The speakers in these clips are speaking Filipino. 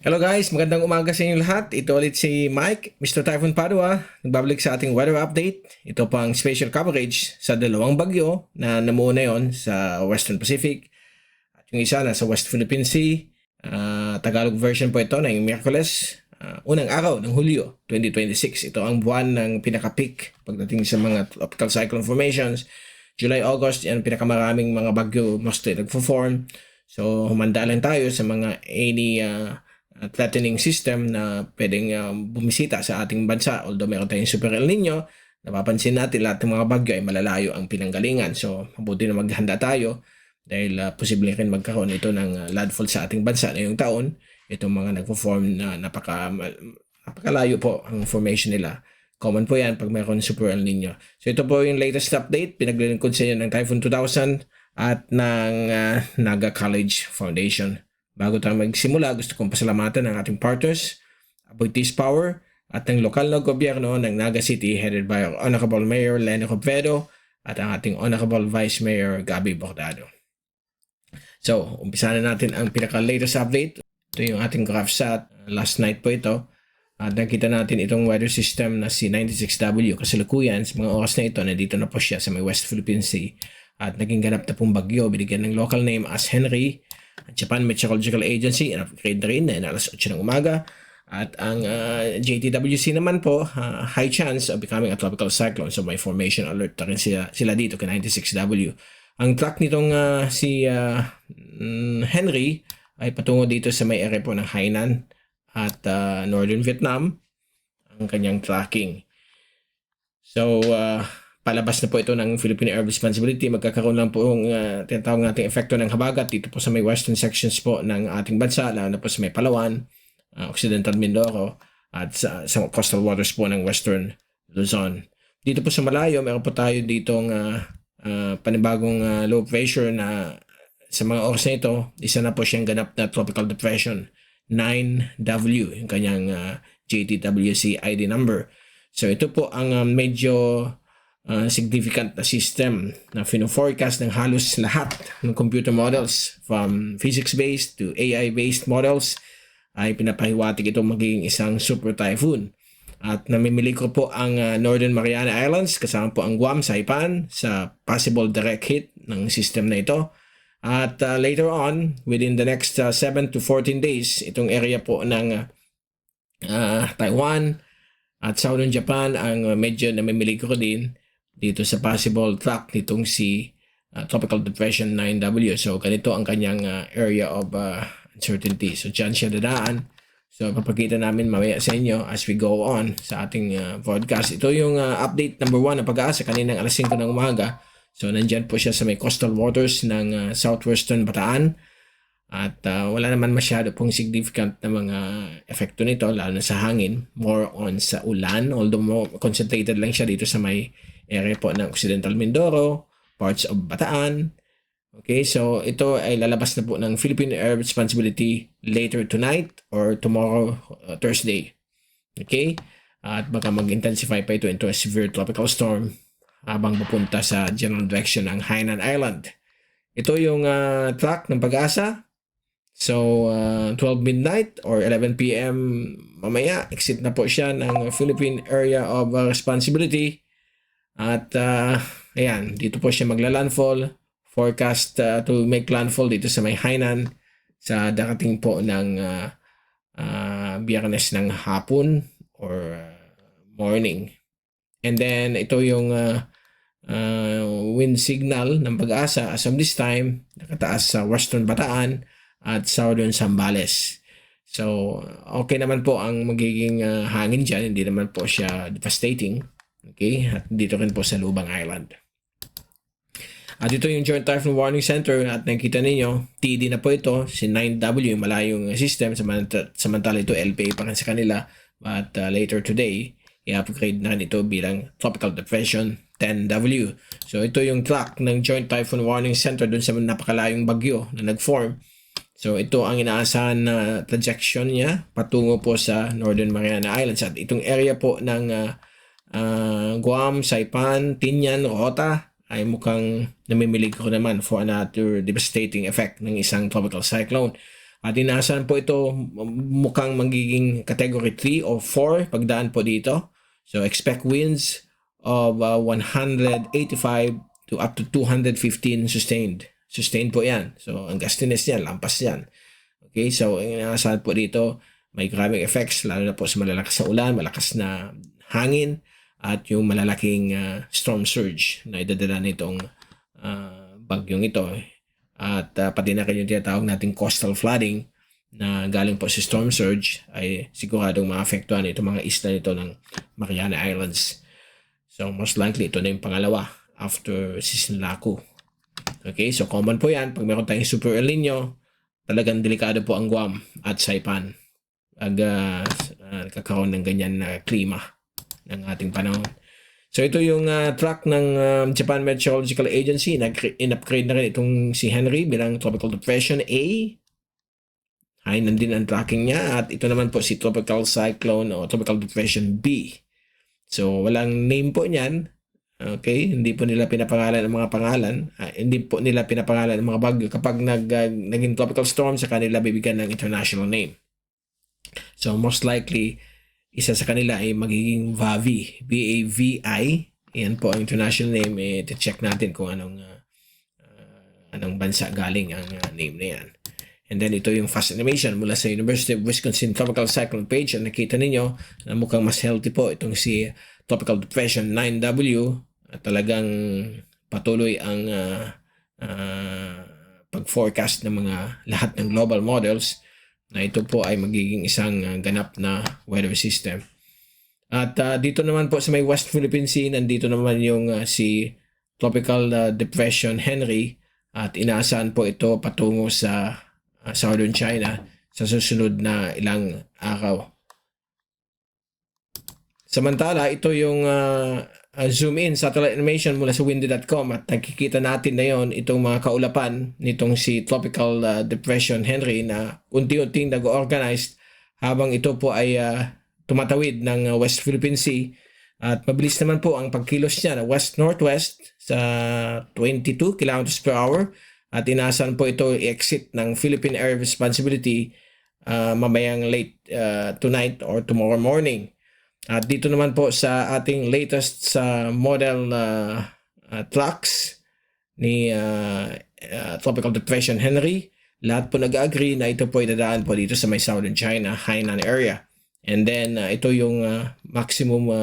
Hello guys, magandang umaga sa inyo lahat. Ito ulit si Mike, Mr. Typhoon Padua, nagbabalik sa ating weather update. Ito pang special coverage sa dalawang bagyo na namuo yon sa Western Pacific. At yung isa na sa West Philippine Sea. Tagalog version po ito ng Miyerkules, unang araw ng Hulyo 2026. Ito ang buwan ng pinaka-peak pagdating sa mga tropical cyclone formations. July, August, yan pinakamaraming mga bagyo mostly nagpo-form. So humanda lang tayo sa mga any threatening system na pwedeng bumisita sa ating bansa. Although meron tayong Super El Nino, napapansin natin lahat ng mga bagyo ay malalayo ang pinanggalingan. So mabuti na maghanda tayo dahil posible rin magkaroon ito ng landfall sa ating bansa ngayong taon. Itong mga nagpo-form na napakalayo po ang formation nila. Common po yan pag mayroon Super El Nino. So ito po yung latest update. Pinaglilingkod sa inyo ng Typhoon 2000 at ng Naga College Foundation. Bago tayo magsimula, gusto kong pasalamatan ang ating partners, Aboitiz Power, at ng lokal na gobyerno ng Naga City headed by our Honorable Mayor Leni Robredo at ang ating Honorable Vice Mayor Gabby Bordado. So, umpisa na natin ang pinaka-latest update. Ito yung ating GraphSat. Last night po ito. At nakita natin itong weather system na si 96W kasalukuyan sa mga oras na ito. Nandito na po siya sa may West Philippine Sea. At naging ganap na pong bagyo. Binigyan ng local name as Henry. Japan Meteorological Agency, in-upgrade na rin na alas 8 ng umaga. At ang JTWC naman po, high chance of becoming a tropical cyclone. So may formation alert na rin sila dito kay 96W. Ang track nitong si Henry ay patungo dito sa may area po ng Hainan at Northern Vietnam ang kanyang tracking. So palabas na po ito ng Philippine Air Responsibility. Magkakaroon lang po yung tinatawag nating epekto ng habagat dito po sa may western sections po ng ating bansa, lalo na po sa may Palawan, Occidental Mindoro, at sa coastal waters po ng Western Luzon. Dito po sa malayo, meron po tayo ditong panibagong low pressure na sa mga oras na ito, isa na po siyang ganap na tropical depression, 9W, yung kanyang JTWC ID number. So ito po ang medyo significant na system na fino-forecast ng halos lahat ng computer models from physics-based to AI-based models ay pinapahiwatig ito magiging isang super typhoon. At namimili ko po ang Northern Mariana Islands kasama po ang Guam, Saipan sa possible direct hit ng system na ito. At later on, within the next 7 to 14 days, itong area po ng Taiwan at Southern Japan ang medyo namimili ko din dito sa possible track nitong si Tropical Depression 9W. So, ganito ang kanyang area of uncertainty. So, dyan siya dadaan. So, papakita namin mamaya sa inyo as we go on sa ating broadcast. Ito yung update number 1 ng Pag-asa kaninang alas 5 ng umaga. So, nandyan po siya sa may coastal waters ng southwestern Bataan. At wala naman masyado pong significant na mga epekto nito, lalo na sa hangin. More on sa ulan, although more concentrated lang siya dito sa may area po ng Occidental Mindoro, parts of Bataan. Okay, so ito ay lalabas na po ng Philippine Air Responsibility later tonight or tomorrow, Thursday. Okay, at baka mag-intensify pa ito into a severe tropical storm habang pupunta sa general direction ng Hainan Island. Ito yung track ng Pag-asa. So, 12 midnight or 11 p.m. mamaya, exit na po siya ng Philippine Area of Responsibility. At ayan, dito po siya magla-landfall. Forecast to make landfall dito sa may Hainan sa darating po ng Biyernes ng hapon or morning. And then ito yung wind signal ng Pag-asa as of this time, nakataas sa Western Bataan at Southern Zambales. So, okay naman po ang magiging hangin dyan. Hindi naman po siya devastating. Okay? At dito rin po sa Lubang Island. At ito yung Joint Typhoon Warning Center at nakikita ninyo, TD na po ito, si 9W, yung malayong system, samantala ito LPA pa rin sa kanila. But later today, i-upgrade na ito bilang Tropical Depression 10W. So ito yung track ng Joint Typhoon Warning Center dun sa napakalayong bagyo na nag-form. So ito ang inaasahan na projection niya patungo po sa Northern Mariana Islands. At itong area po ng Guam, Saipan, Tinian, Rota ay mukhang namimilig ko naman for another devastating effect ng isang tropical cyclone. At inaasahan po ito mukhang magiging category 3 or 4 pagdaan po dito. So expect winds of 185 to up to 215 sustained. Sustained po yan. So ang gustiness yan, lampas yan. Okay, so inaasahan po dito may grabing effects lalo na po sa malalakas na ulan, malakas na hangin at yung malalaking storm surge na idadala nitong bagyong ito. At pati na rin yung tinatawag nating coastal flooding na galing po sa storm surge ay siguradong maapektuhan itong mga isla nito ng Mariana Islands. So most likely ito na yung pangalawa after Sisinlaku. Okay, so common po yan. Pag meron tayong super El Nino, talagang delikado po ang Guam at Saipan pag nagkakaroon ng ganyan na klima ng ating panahon. So ito yung track ng Japan Meteorological Agency. In-upgrade na rin itong si Henry bilang Tropical Depression A. High na din ang tracking niya. At ito naman po si Tropical Cyclone o Tropical Depression B. So walang name po niyan. Okay, hindi po nila pinapangalan ang mga pangalan. Hindi po nila pinapangalan ang mga bagyo. Kapag naging tropical storm, sa kanila bibigyan ng international name. So most likely, isa sa kanila ay magiging VAVI. V-A-V-I. Yan po ang international name. Check natin kung anong bansa galing ang name na yan. And then ito yung fast animation mula sa University of Wisconsin Tropical Cyclone page. Ang nakita ninyo na mukhang mas healthy po itong si Tropical Depression 9W. At talagang patuloy ang pag-forecast ng mga lahat ng global models na ito po ay magiging isang ganap na weather system. At dito naman po sa may West Philippine Sea, nandito naman yung si Tropical Depression Henry at inaasahan po ito patungo sa Southern China sa susunod na ilang araw. Samantala, ito yung zoom in satellite animation mula sa windy.com at nakikita natin na yon itong mga kaulapan nitong si Tropical Depression Henry na unti-unting nag-organized habang ito po ay tumatawid ng West Philippine Sea at mabilis naman po ang pagkilos niya na west-northwest sa 22 kilometers per hour at inaasahan po ito i-exit ng Philippine Area of Responsibility mamayang late tonight or tomorrow morning. At dito naman po sa ating latest model tracks ni Tropical Depression Henry, lahat po nag-agree na ito po ay dadaan po dito sa may Southern China, Hainan area. And then ito yung maximum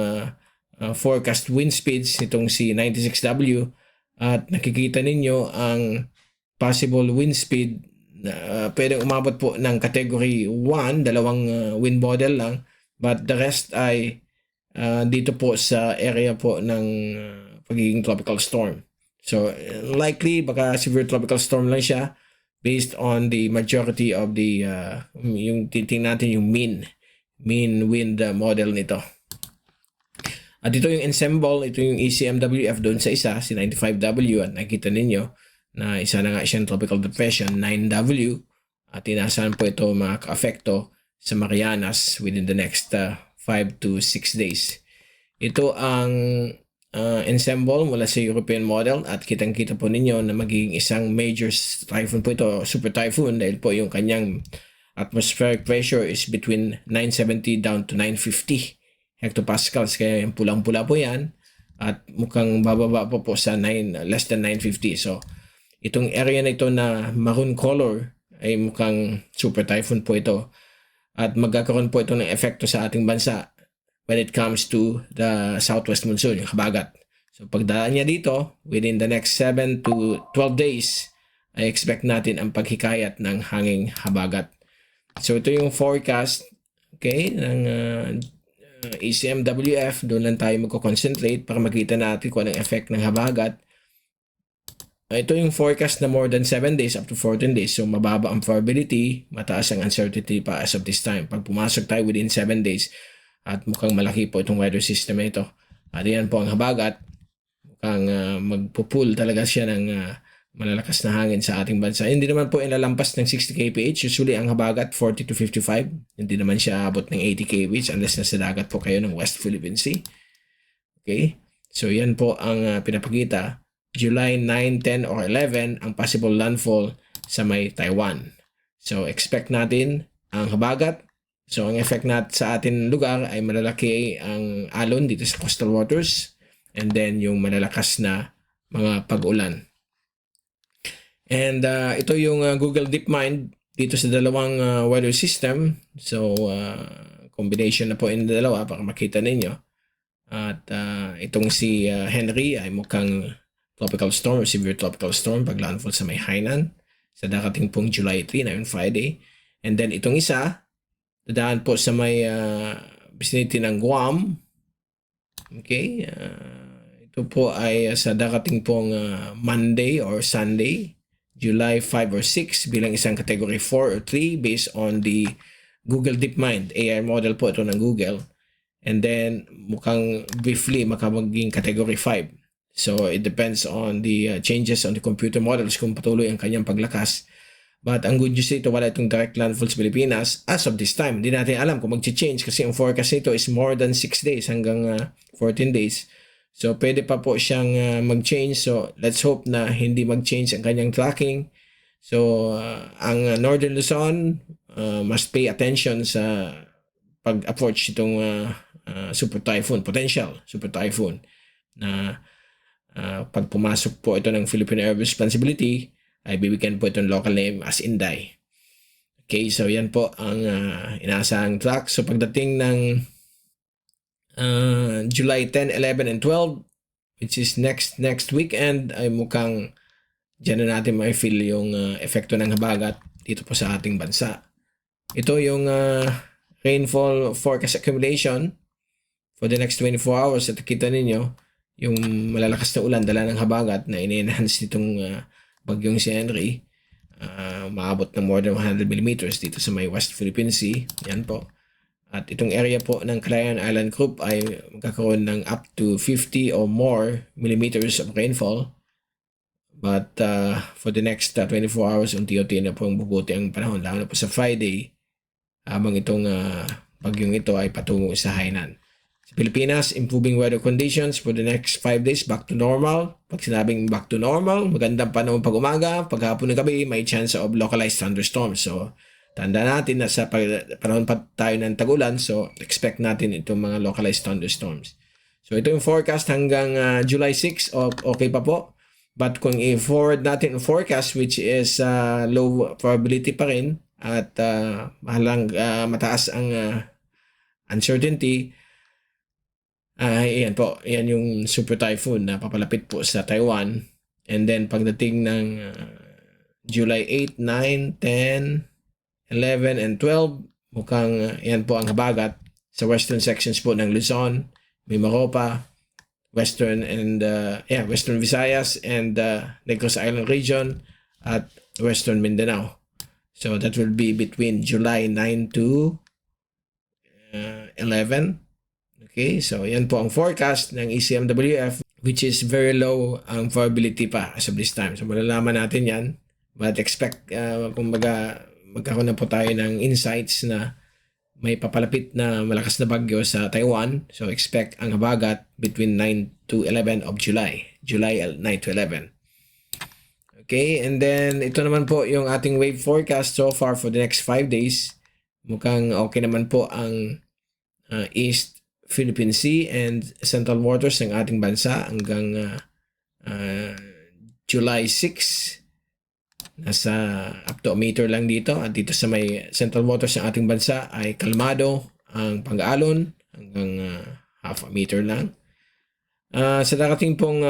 forecast wind speeds nitong si 96W at nakikita ninyo ang possible wind speed na pwedeng umabot po ng category 1, dalawang wind model lang. But the rest ay dito po sa area po ng pagiging tropical storm. So likely baka severe tropical storm lang siya based on the majority of the yung titingnan natin yung mean wind model nito. At ito yung ensemble, ito yung ECMWF doon sa isa, si 95W at nakita ninyo na isa na nga siyang tropical depression 9W at inaasahan po ito makaka-apekto sa Marianas within the next 5 to 6 days. Ito ang ensemble mula sa European model at kitang-kita po ninyo na magiging isang major typhoon po ito, super typhoon dahil po yung kanyang atmospheric pressure is between 970 down to 950 hectopascals kaya yung pulang-pula po yan at mukhang bababa po sa less than 950. So itong area na ito na maroon color ay mukhang super typhoon po ito. At magkakaroon po ito ng epekto sa ating bansa when it comes to the southwest monsoon, yung habagat. So pagdaan niya dito, within the next 7 to 12 days, ay expect natin ang paghikayat ng hanging habagat. So ito yung forecast, okay, ng ECMWF. Doon lang tayo magko-concentrate para makita natin kung anong effect ng habagat. Ito yung forecast na more than 7 days up to 14 days. So mababa ang probability, mataas ang uncertainty pa as of this time. Pag pumasok tayo within 7 days at mukhang malaki po itong weather system na ito. At yan po ang habagat. Mukhang magpupul talaga siya ng malalakas na hangin sa ating bansa. Hindi naman po inalampas ng 60 kph. Usually ang habagat 40 to 55. Hindi naman siya abot ng 80 kph unless nasa dagat po kayo ng West Philippine Sea. Okay? So yan po ang pinapakita. July 9, 10, or 11 ang possible landfall sa may Taiwan. So expect natin ang habagat. So ang effect sa atin lugar ay malalaki ang alon dito sa coastal waters, and then yung malalakas na mga pag-ulan. And ito yung Google DeepMind dito sa dalawang weather system. So combination na po yung dalawa para makita ninyo. At itong si Henry ay mukhang tropical storm or severe tropical storm pag landfall sa may Hainan sa darating pong July 3 na yung Friday. And then itong isa, dadaan po sa may vicinity ng Guam. Okay? Ito po ay sa darating pong Monday or Sunday, July 5 or 6 bilang isang category 4 or 3 based on the Google DeepMind. AI model po ito ng Google. And then, mukhang briefly makamaging category 5. So, it depends on the changes on the computer models kung patuloy ang kanyang paglakas. But ang good news dito, wala itong direct landfall sa Pilipinas. As of this time, hindi natin alam kung mag-change kasi ang forecast nito is more than 6 days hanggang 14 days. So, pwede pa po siyang mag-change. So, let's hope na hindi mag-change ang kanyang tracking. So, ang Northern Luzon must pay attention sa pag-approach itong super typhoon, potential super typhoon na pag pumasok po ito ng Philippine Air Responsibility ay bibigyan po itong local name as Inday. Okay, so yan po ang inaasahang track. So pagdating ng July 10, 11, and 12, which is next weekend, ay mukhang dyan na natin may feel yung epekto ng habagat dito po sa ating bansa. Ito yung rainfall forecast accumulation for the next 24 hours. At kita ninyo yung malalakas na ulan dala ng habagat na in-enhance nitong bagyong si Henry. Maabot ng more than 100 millimeters dito sa may West Philippine Sea. Yan po. At itong area po ng Calayan Island Group ay magkakaroon ng up to 50 or more millimeters of rainfall. But for the next 24 hours, unti-unti na po ang bubuti ang panahon. Lalo na po sa Friday, habang itong bagyong ito ay patungo sa Hainan. Sa Pilipinas, improving weather conditions for the next 5 days, back to normal. Pag sinabing back to normal, magandang panahon pag umaga, pag hapon ng gabi, may chance of localized thunderstorms. So, tanda natin na sa panahon pa tayo ng tag-ulan, so expect natin itong mga localized thunderstorms. So, ito yung forecast hanggang July 6, okay pa po. But kung i-forward natin ang forecast, which is low probability pa rin, at mataas ang uncertainty, yan po, yan yung super typhoon na papalapit po sa Taiwan. And then pagdating ng July 8, 9, 10, 11, and 12, mukhang yan po ang habagat sa western sections po ng Luzon, Mimaropa, Western Visayas and Negros Island region at Western Mindanao. So that will be between July 9 to 11. Okay, so yan po ang forecast ng ECMWF, which is very low ang probability pa as of this time. So malalaman natin yan, but expect magkakaroon na po tayo ng insights na may papalapit na malakas na bagyo sa Taiwan. So expect ang habagat between 9 to 11 of July. July 9 to 11. Okay, and then ito naman po yung ating wave forecast so far for the next 5 days. Mukhang okay naman po ang East Philippine Sea and Central Waters ng ating bansa hanggang July 6. Nasa up to a meter lang dito. At dito sa may Central Waters ng ating bansa ay kalmado ang pag-aalon hanggang half a meter lang. Sa darating pong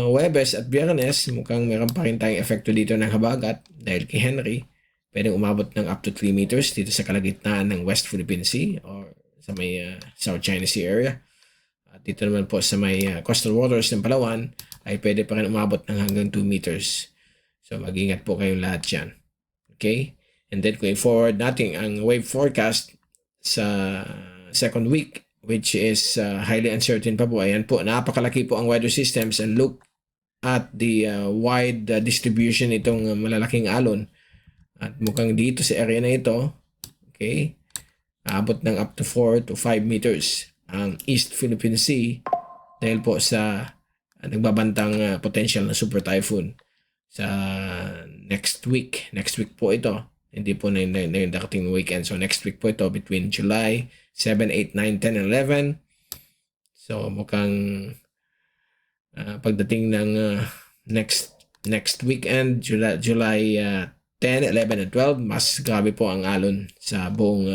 Huwebes at Biyernes, mukhang meron pa rin tayong epekto dito ng habagat dahil kay Henry. Pwedeng umabot ng up to 3 meters dito sa kalagitnaan ng West Philippine Sea or sa may South China Sea area. At dito naman po sa may coastal waters ng Palawan ay pwede pa rin umabot ng hanggang 2 meters. So mag-ingat po kayong lahat dyan. Okay? And then going forward natin ang wave forecast sa second week, which is highly uncertain pa po. Ayan po, napakalaki po ang weather systems and look at the wide distribution itong malalaking alon. At mukhang dito sa area na ito, okay, abot ng up to 4 to 5 meters ang East Philippine Sea dahil po sa nagbabantang potential na super typhoon sa next week. Next week po ito. Hindi po na yung darating weekend. So next week po ito between July 7, 8, 9, 10, and 11. So mukhang pagdating ng next weekend, July 10, 11, and 12, mas grabe po ang alon sa buong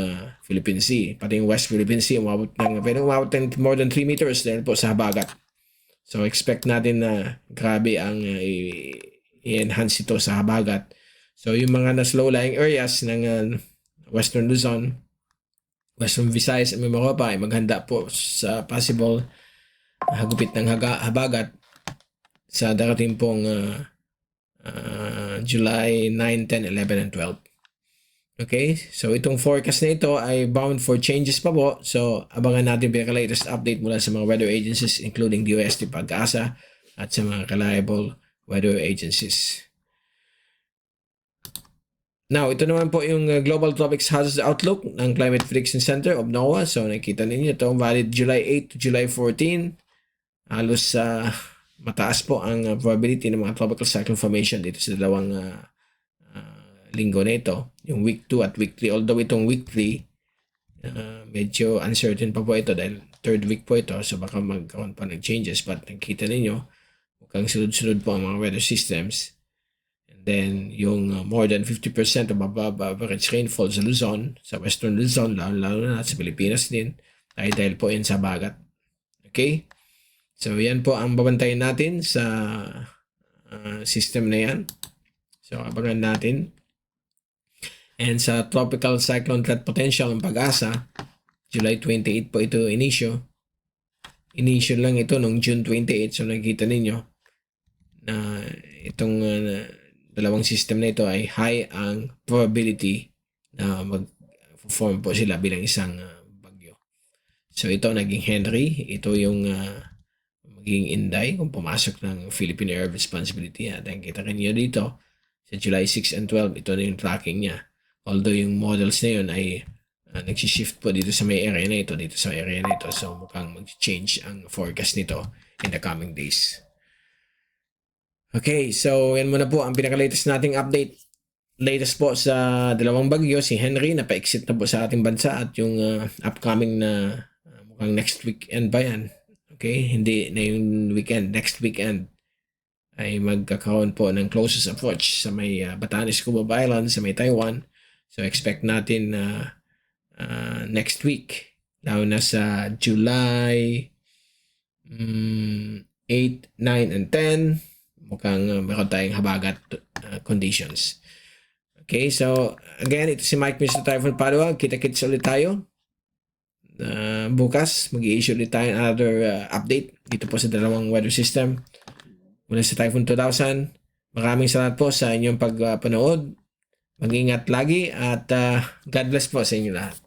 Philippine Sea. Pati yung West Philippine Sea, pwedeng umabot ng more than 3 meters dahil po sa habagat. So expect natin na grabe ang i-enhance ito sa habagat. So yung mga low-lying areas ng Western Luzon, Western Visayas at Mimaropa ay maghanda po sa possible hagupit ng habagat sa darating pong July 9, 10, 11, and 12. Okay, so itong forecast na ito ay bound for changes pa po. So abangan natin yung latest update mula sa mga weather agencies including DOST, Pag-asa at sa mga reliable weather agencies. Now, ito naman po yung Global Tropics Hazards Outlook ng Climate Prediction Center of NOAA. So nakita ninyo ito, valid July 8 to July 14. Halos mataas po ang probability ng mga tropical cyclone formation dito sa dalawang linggo na ito. Yung week 2 at week 3. Although itong week 3, medyo uncertain pa po ito dahil third week po ito. So baka magkaroon pa ng changes. But nakita ninyo, mukhang sunod-sunod po ang mga weather systems. And then yung more than 50% of above average rainfall sa Luzon, sa Western Luzon, lalo na sa Pilipinas din, ay dahil po yan sa bagat. Okay? So, yan po ang babantayan natin sa system na yan. So, abangan natin. And sa tropical cyclone threat potential ng Pag-asa, July 28 po ito inisyo. Inisyo lang ito noong June 28. So, nakikita ninyo na itong dalawang system na ito ay high ang probability na mag-form po sila bilang isang bagyo. So, ito naging Henry. Ito yung magiging Inday kung pumasok ng Philippine Area of Responsibility. At ang kita niyo dito sa July 6 and 12, ito na yung tracking niya. Although yung models na yun ay nagsishift po dito sa may area na ito, dito sa area na ito. So mukhang mag-change ang forecast nito in the coming days. Okay, so yan muna po ang pinaka-latest nating update. Latest po sa dalawang bagyo, si Henry, napa-exit na po sa ating bansa at yung upcoming na mukhang next weekend ba yan? Okay, hindi na yung weekend, next weekend ay magkakaroon po ng closest approach sa may Batanes, Cubao Island, sa may Taiwan. So expect natin next week, lalo na sa July 8, 9, and 10, mukhang meron tayong habagat conditions. Okay, so again, ito si Mike, Mr. Typhoon Padua. Kita-kits ulit tayo. Bukas, mag-i-issue ulit tayo another update dito po sa dalawang weather system mula sa Typhoon 2000. Maraming salamat po sa inyong pagpanood. Mag-ingat lagi at God bless po sa inyo lahat.